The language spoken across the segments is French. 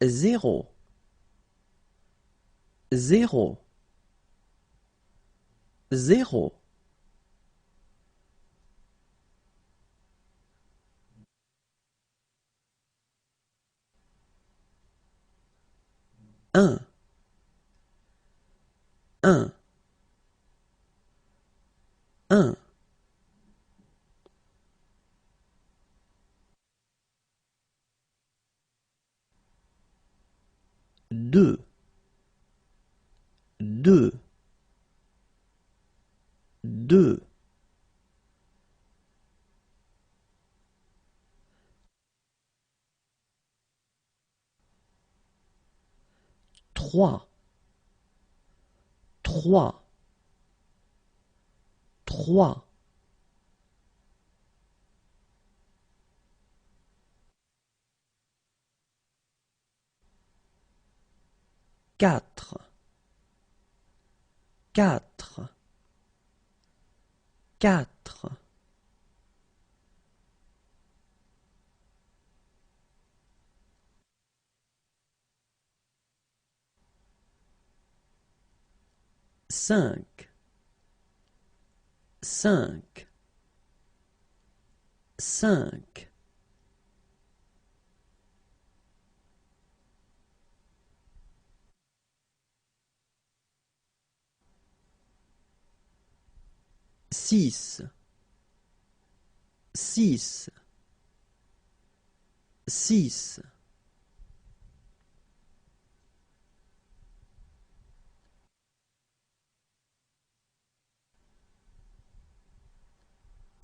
zéro, zéro, zéro, un, un, un, deux, deux, deux, trois, trois, trois, quatre, quatre, quatre, cinq, cinq, cinq, six, six, six,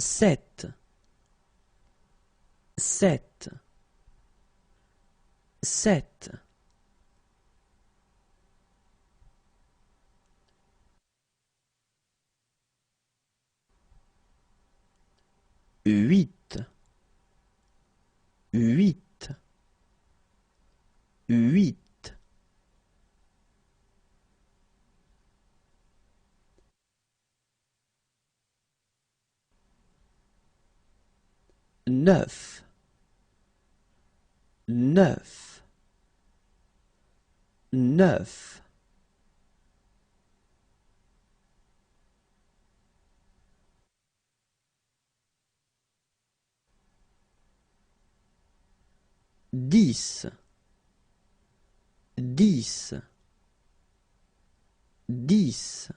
sept, sept, sept, huit, huit, huit, neuf, neuf, neuf, 10, 10, 10,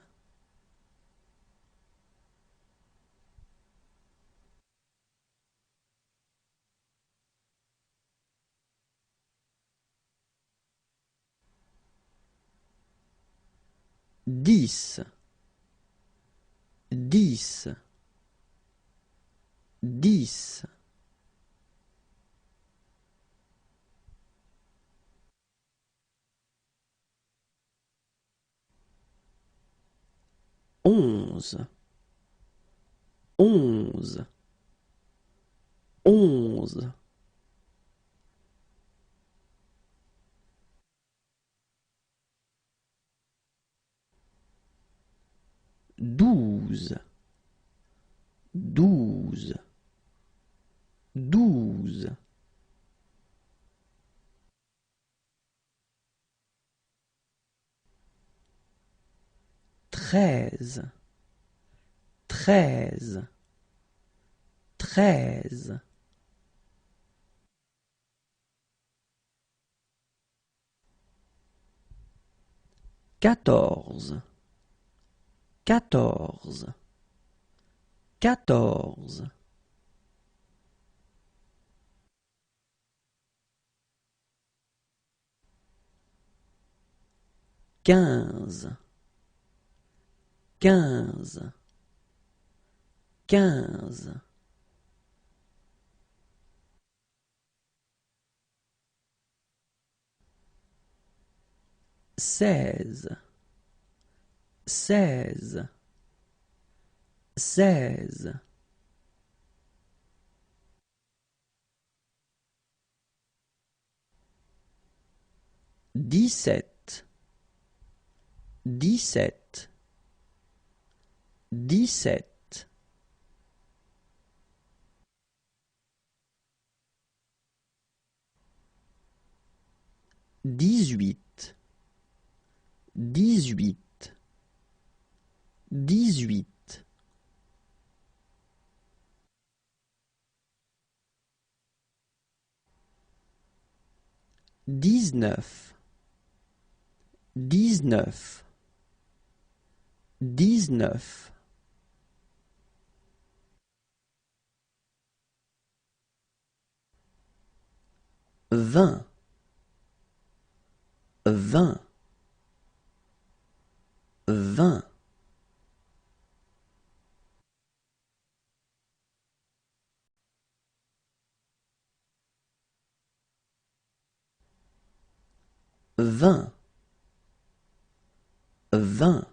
10, 10, 10, 11, 11, 11, 12, 12, 12, 13, 13, 13, 14, 14, 14, 15, 15, 15, 16, 16, 16, 17, 17, 17, 18, 18, 18, 19, 19, 19, 20, 20, 20,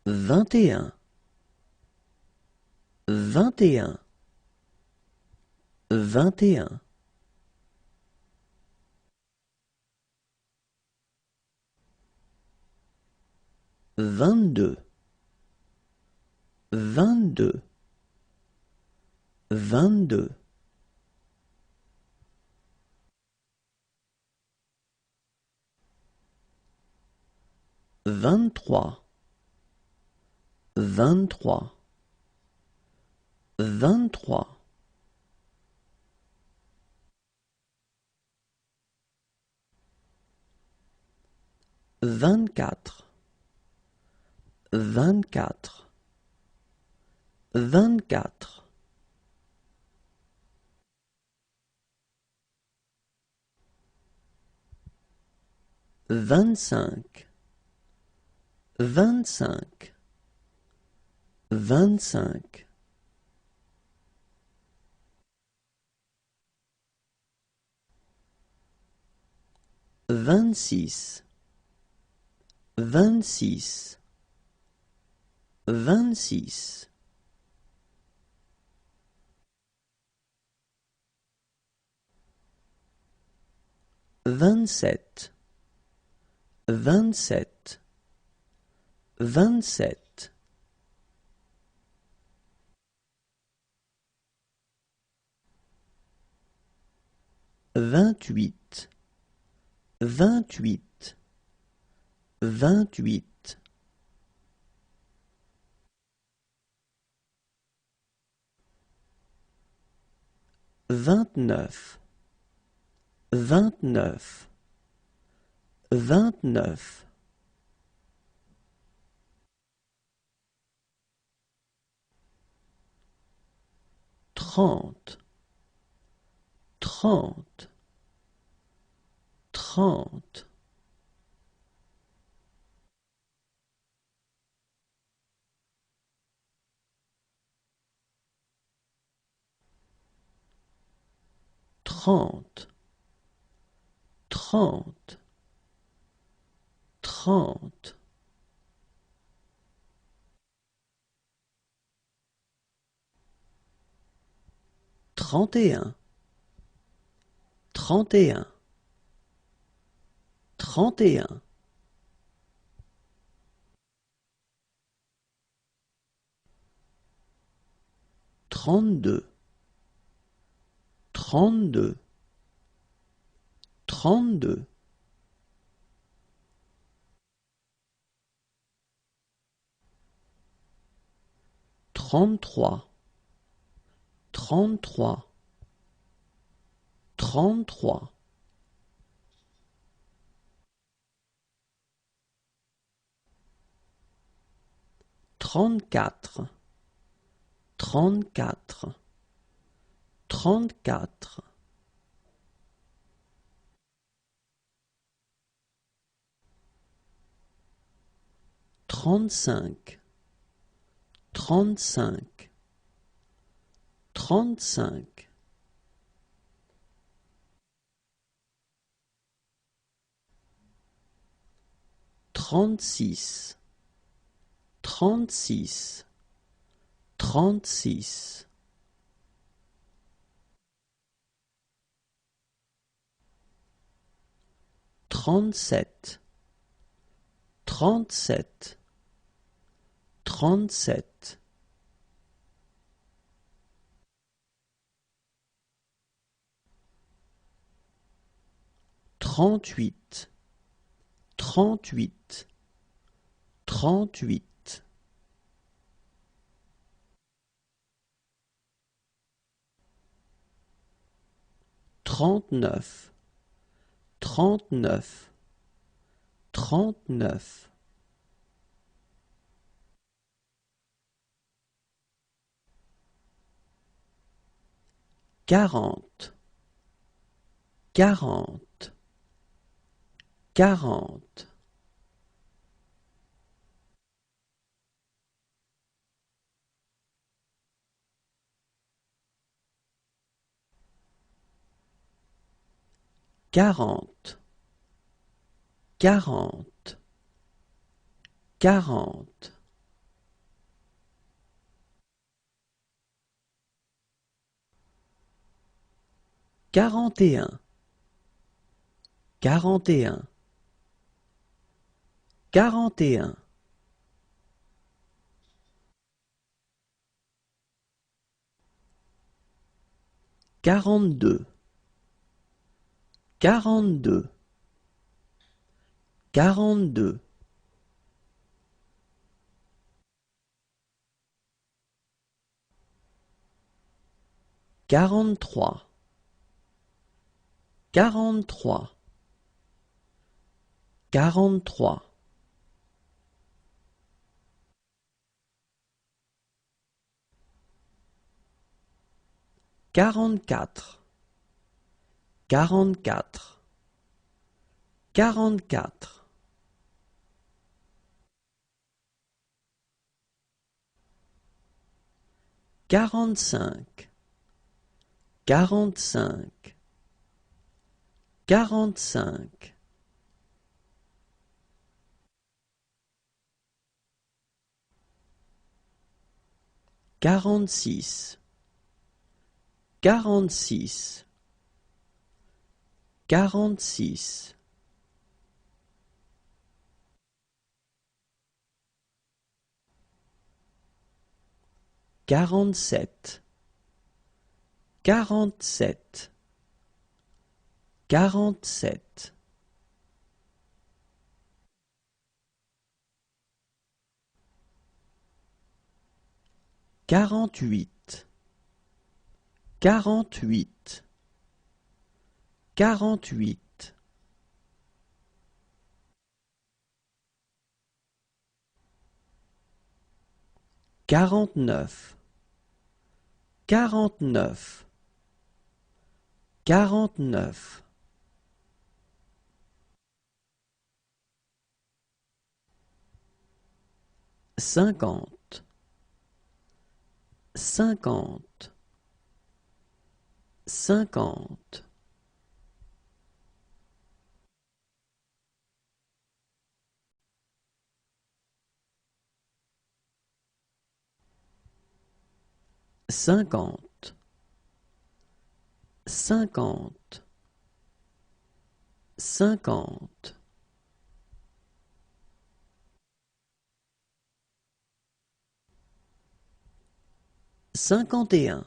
20, 20, 20, 21, 21, 21, 22, 22, 22, 23, 23, 23, 24, 24, 24, 25, 25, 25, 26, 26, 26, 27, 27, 27, 28, 28, 28, 29, 29, 29, 30, 30, 30, 30, 30, 30, 31, 31, 31, 32, 32, 32, 33, 33, 33, 34, 34, 34, 35, 35, 35, 36, 36, 36, 37, 37, 37, 38, 38, 38, 39, 39, 39, 40, 40, 40, 40, 40, 40, 41, 41, 41, 42, 42, 42, 43, 43, 43, 44, 44, 44, 45, 45, 45, 46, 46, 46, 47, 47, 47, 48, 48, 48, 49, 49, 49, 50, 50, 50, 50, 50, 50, 51,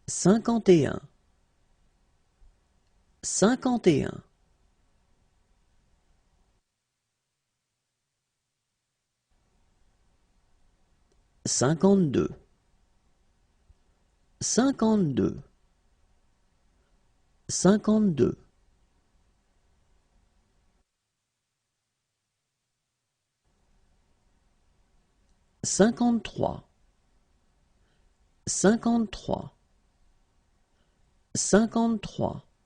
51, 51, 52, 52, 52, 53, 53, 53, 54,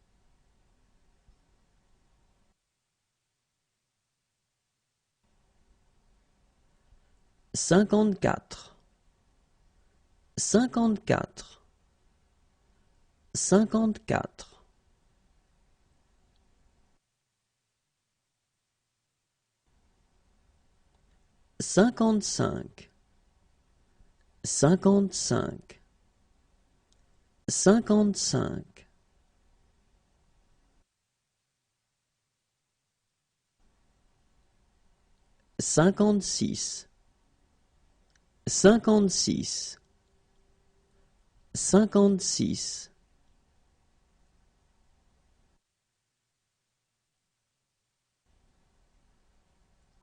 54, 54, 55, 55, 55, 56, 56, 56,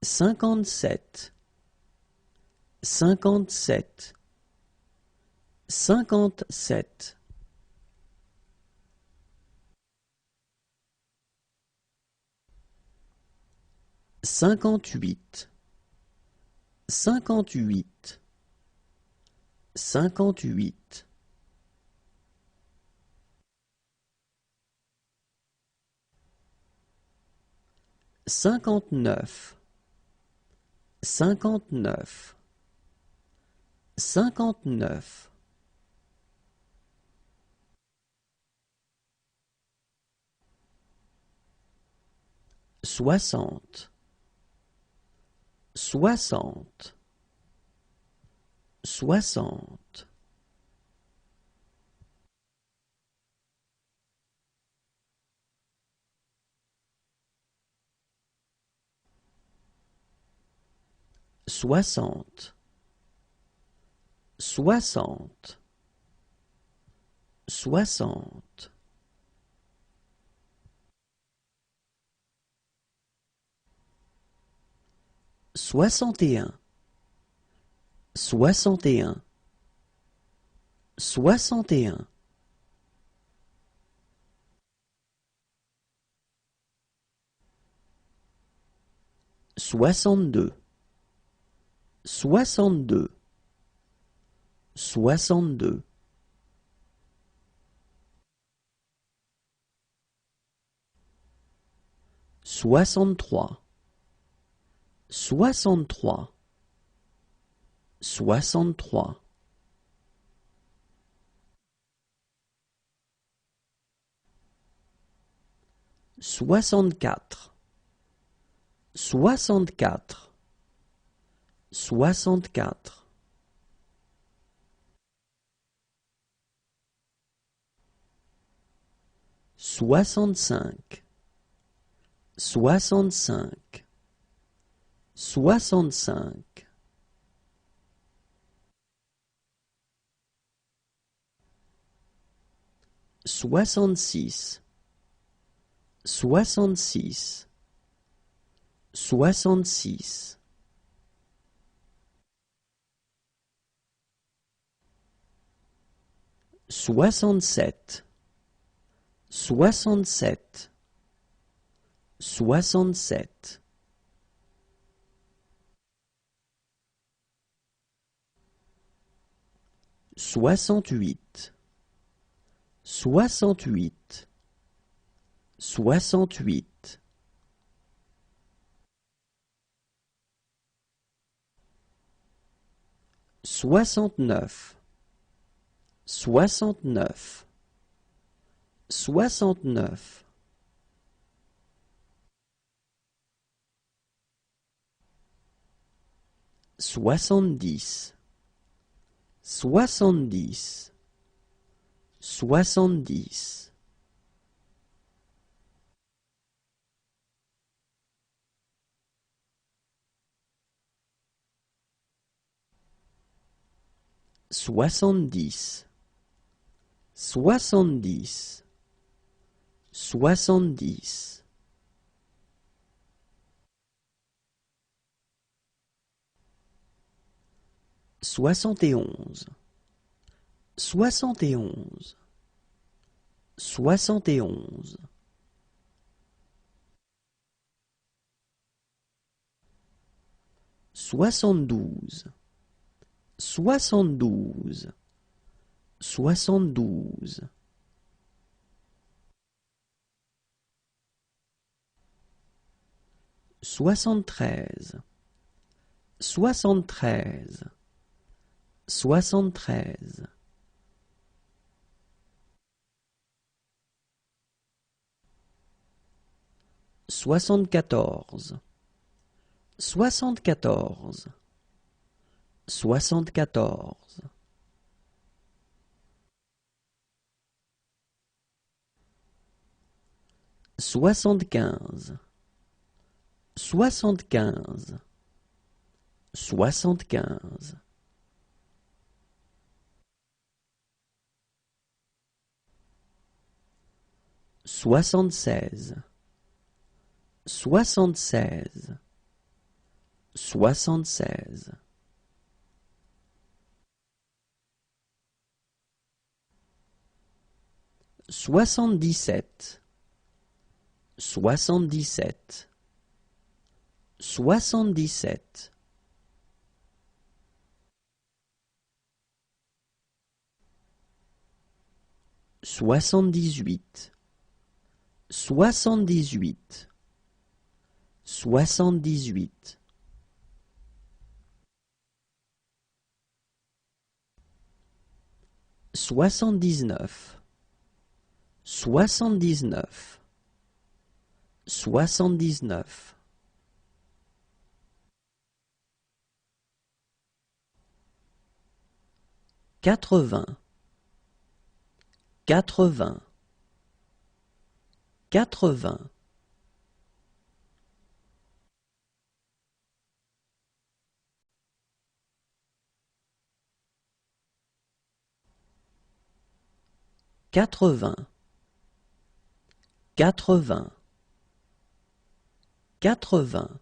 57, 57, 57, 58, 58, 58, 59, 59, 59, 60, 60, 60, 60, 60, 60, 61, 61, 61, 62, 62, 62, 63, 63, 63, 64, 64, 64, 65, 65, 65, 66, 66, 66, 67, 67, 67, 68, 68, 68, 69, 69, 69, 70, 70, 70, 70, 70, 70, 71, 71, 71, 72, 72, 72, 73, 73, 73, 74, 74, 74, 75, 75, 75, 76, 76, 76. 77, 77, 77. 78, 78, 78. 79, 79, 79. 80, 80, 80. 80, 80, 80.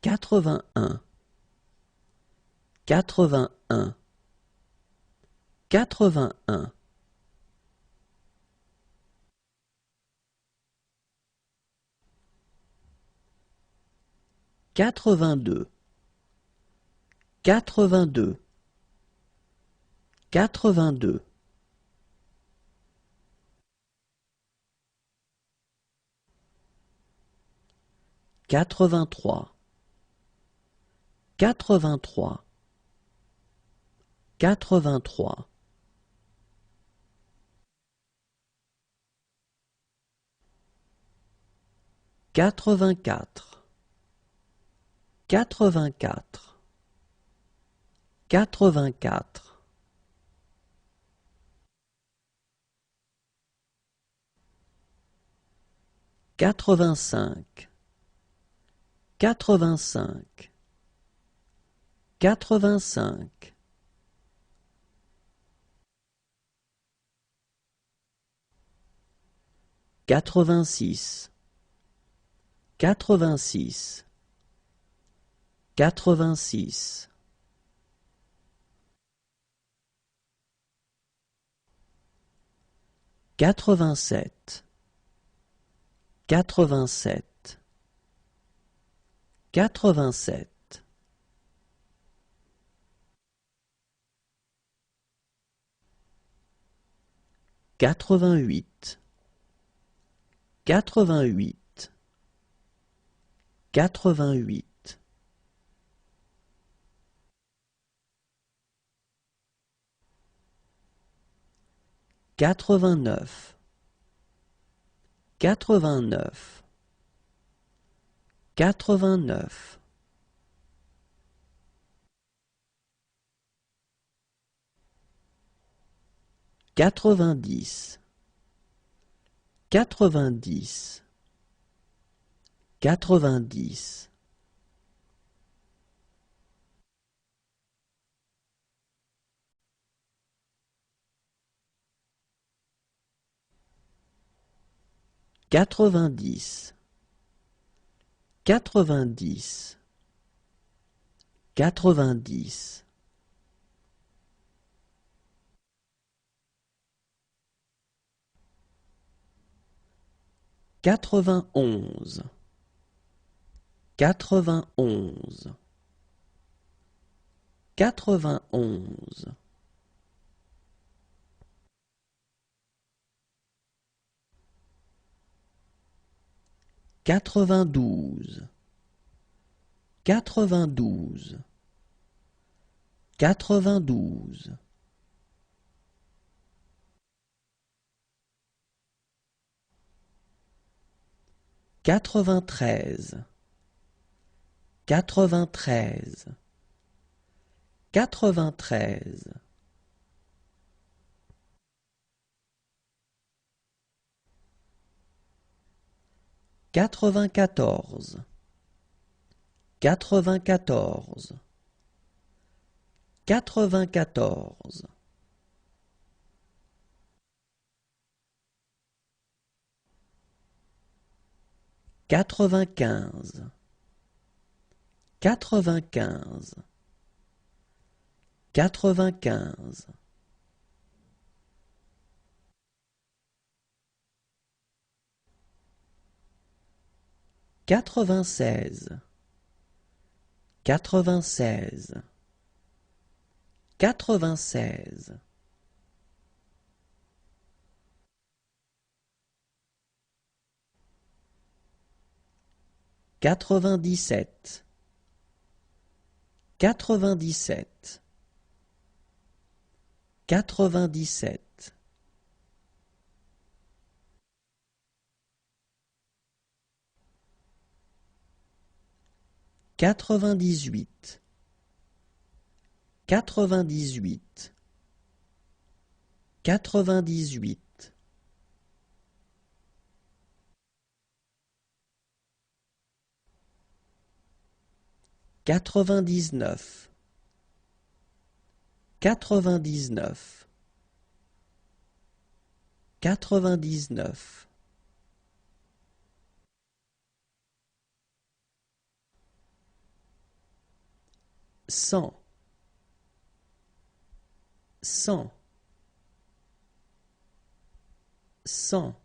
81, 81, 81. 82, 82, 82. 83, 83, 83. 84, 84, 84. 85, 85, 85. 86, 86, 86. 87, 87, 87. 88, 88, 88. 89, 89, 89. 90, 90, 90. 90, 90, 90. 91, 91, 91. 92, 92, 92. 93, 93, 93. 94, 94, quatre-vingt-quatorze, quatre-vingt-quinze, quatre-vingt-quinze, quatre-vingt-quinze, quatre-vingt-seize, quatre-vingt-seize, quatre-vingt-seize, quatre-vingt-dix-sept, quatre-vingt-dix-sept, quatre-vingt-dix-sept, quatre-vingt-dix-huit, quatre-vingt-dix-huit, quatre-vingt-dix-huit, quatre-vingt-dix-neuf, quatre-vingt-dix-neuf, quatre-vingt-dix-neuf, cent, cent, cent.